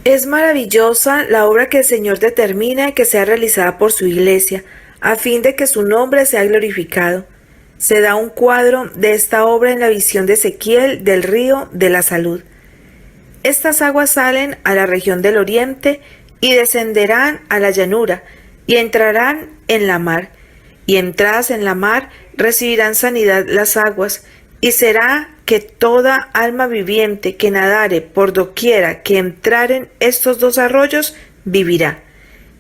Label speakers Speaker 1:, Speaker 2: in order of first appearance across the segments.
Speaker 1: Es maravillosa la obra que el Señor determina que sea realizada por su Iglesia, a fin de que su nombre sea glorificado. Se da un cuadro de esta obra en la visión de Ezequiel del río de la salud. Estas aguas salen a la región del oriente y descenderán a la llanura y entrarán en la mar. Y entradas en la mar recibirán sanidad las aguas, y será que toda alma viviente que nadare por doquiera que entraren estos dos arroyos vivirá.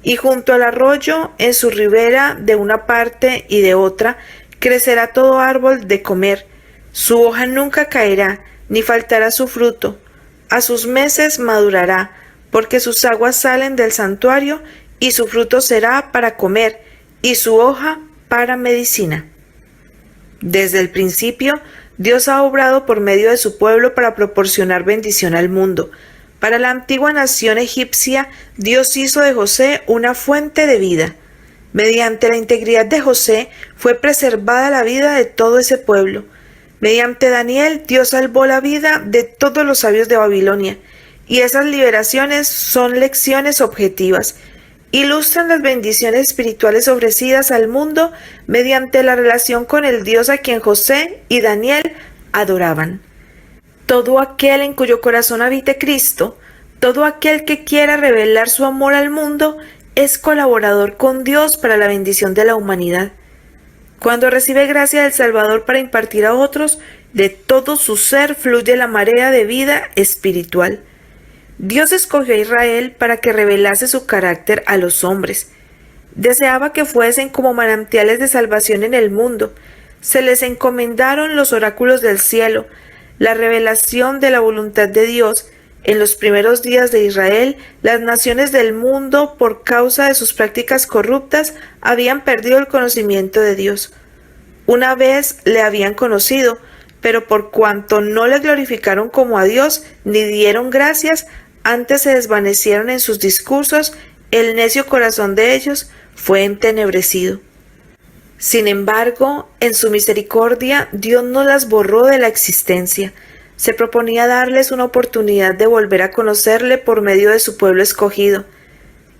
Speaker 1: Y junto al arroyo, en su ribera de una parte y de otra, crecerá todo árbol de comer. Su hoja nunca caerá, ni faltará su fruto. A sus meses madurará, porque sus aguas salen del santuario, y su fruto será para comer, y su hoja para medicina. Desde el principio, Dios ha obrado por medio de su pueblo para proporcionar bendición al mundo. Para la antigua nación egipcia, Dios hizo de José una fuente de vida. Mediante la integridad de José fue preservada la vida de todo ese pueblo. Mediante Daniel, Dios salvó la vida de todos los sabios de Babilonia. Y esas liberaciones son lecciones objetivas. Ilustran las bendiciones espirituales ofrecidas al mundo mediante la relación con el Dios a quien José y Daniel adoraban. Todo aquel en cuyo corazón habite Cristo, todo aquel que quiera revelar su amor al mundo, es colaborador con Dios para la bendición de la humanidad. Cuando recibe gracia del Salvador para impartir a otros, de todo su ser fluye la marea de vida espiritual. Dios escogió a Israel para que revelase su carácter a los hombres. Deseaba que fuesen como manantiales de salvación en el mundo. Se les encomendaron los oráculos del cielo, la revelación de la voluntad de Dios. En los primeros días de Israel, las naciones del mundo, por causa de sus prácticas corruptas, habían perdido el conocimiento de Dios. Una vez le habían conocido, pero por cuanto no le glorificaron como a Dios, ni dieron gracias, antes se desvanecieron en sus discursos, el necio corazón de ellos fue entenebrecido. Sin embargo, en su misericordia, Dios no las borró de la existencia. Se proponía darles una oportunidad de volver a conocerle por medio de su pueblo escogido.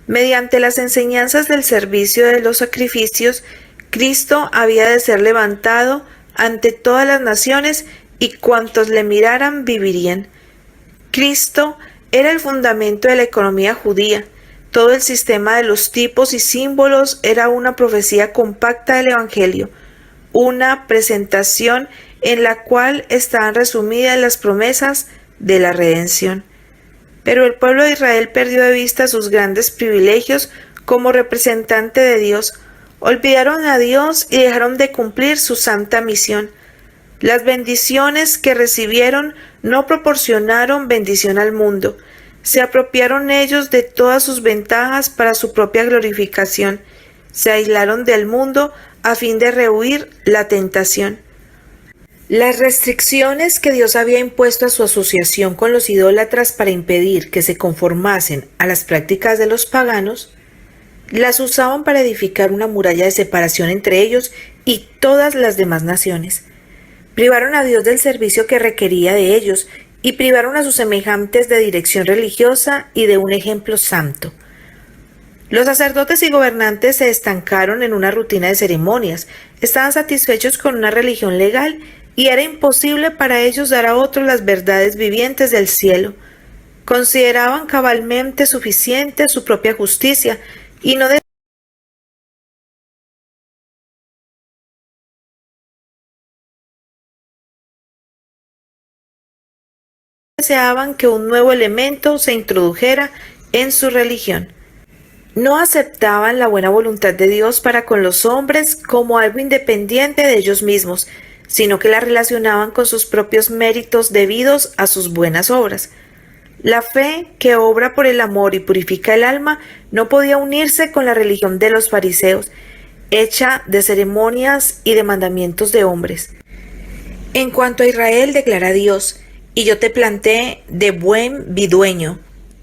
Speaker 1: Mediante las enseñanzas del servicio de los sacrificios, Cristo había de ser levantado ante todas las naciones y cuantos le miraran vivirían. Cristo era el fundamento de la economía judía. Todo el sistema de los tipos y símbolos era una profecía compacta del Evangelio, una presentación en la cual estaban resumidas las promesas de la redención. Pero el pueblo de Israel perdió de vista sus grandes privilegios como representante de Dios, olvidaron a Dios y dejaron de cumplir su santa misión. Las bendiciones que recibieron no proporcionaron bendición al mundo. Se apropiaron ellos de todas sus ventajas para su propia glorificación. Se aislaron del mundo a fin de rehuir la tentación. Las restricciones que Dios había impuesto a su asociación con los idólatras para impedir que se conformasen a las prácticas de los paganos, las usaban para edificar una muralla de separación entre ellos y todas las demás naciones. Privaron a Dios del servicio que requería de ellos y privaron a sus semejantes de dirección religiosa y de un ejemplo santo. Los sacerdotes y gobernantes se estancaron en una rutina de ceremonias, estaban satisfechos con una religión legal y era imposible para ellos dar a otros las verdades vivientes del cielo. Consideraban cabalmente suficiente su propia justicia y no deseaban que un nuevo elemento se introdujera en su religión. No aceptaban la buena voluntad de Dios para con los hombres como algo independiente de ellos mismos, sino que la relacionaban con sus propios méritos debidos a sus buenas obras. La fe, que obra por el amor y purifica el alma, no podía unirse con la religión de los fariseos, hecha de ceremonias y de mandamientos de hombres. En cuanto a Israel, declara Dios, y yo te planté de buen vidueño,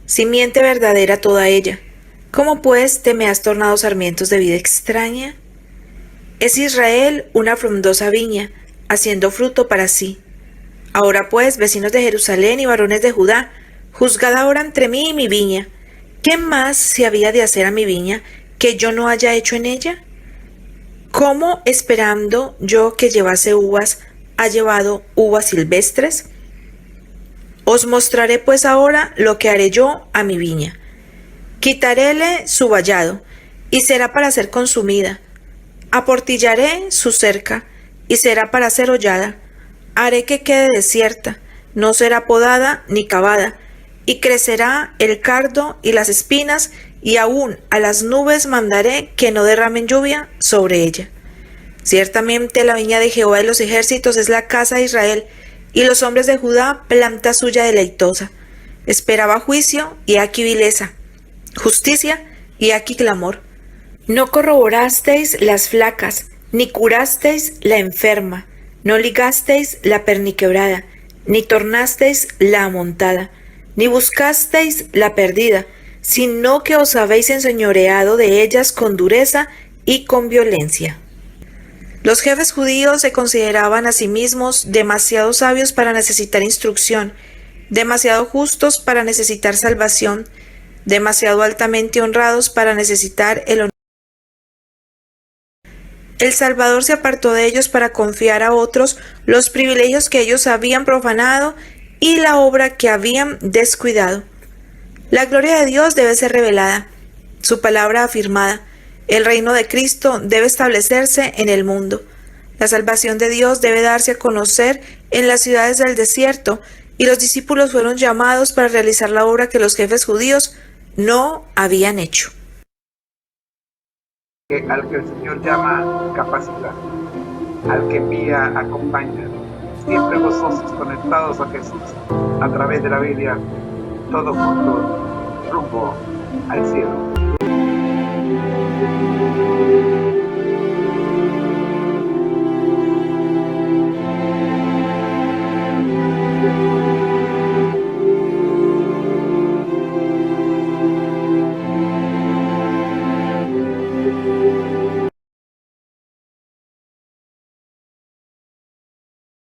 Speaker 1: simiente verdadera toda ella. ¿Cómo pues te me has tornado sarmientos de vida extraña? Es Israel una frondosa viña, haciendo fruto para sí. Ahora pues, vecinos de Jerusalén y varones de Judá, juzgad ahora entre mí y mi viña. ¿Qué más se había de hacer a mi viña que yo no haya hecho en ella? ¿Cómo, esperando yo que llevase uvas, ha llevado uvas silvestres? Os mostraré pues ahora lo que haré yo a mi viña. Quitaréle su vallado, y será para ser consumida. Aportillaré su cerca, y será para ser hollada. Haré que quede desierta, no será podada ni cavada, y crecerá el cardo y las espinas, y aún a las nubes mandaré que no derramen lluvia sobre ella. Ciertamente la viña de Jehová de los ejércitos es la casa de Israel, y los hombres de Judá planta suya deleitosa. Esperaba juicio, y aquí vileza, justicia, y aquí clamor. No corroborasteis las flacas, ni curasteis la enferma, no ligasteis la perniquebrada, ni tornasteis la amontada, ni buscasteis la perdida, sino que os habéis enseñoreado de ellas con dureza y con violencia. Los jefes judíos se consideraban a sí mismos demasiado sabios para necesitar instrucción, demasiado justos para necesitar salvación, demasiado altamente honrados para necesitar el honor. El Salvador se apartó de ellos para confiar a otros los privilegios que ellos habían profanado y la obra que habían descuidado. La gloria de Dios debe ser revelada, su palabra afirmada. El reino de Cristo debe establecerse en el mundo. La salvación de Dios debe darse a conocer en las ciudades del desierto, y los discípulos fueron llamados para realizar la obra que los jefes judíos no habían hecho.
Speaker 2: Al que el Señor llama, capacita. Al que envía, acompaña. Siempre gozosos, conectados a Jesús, a través de la Biblia, todos juntos, rumbo al cielo.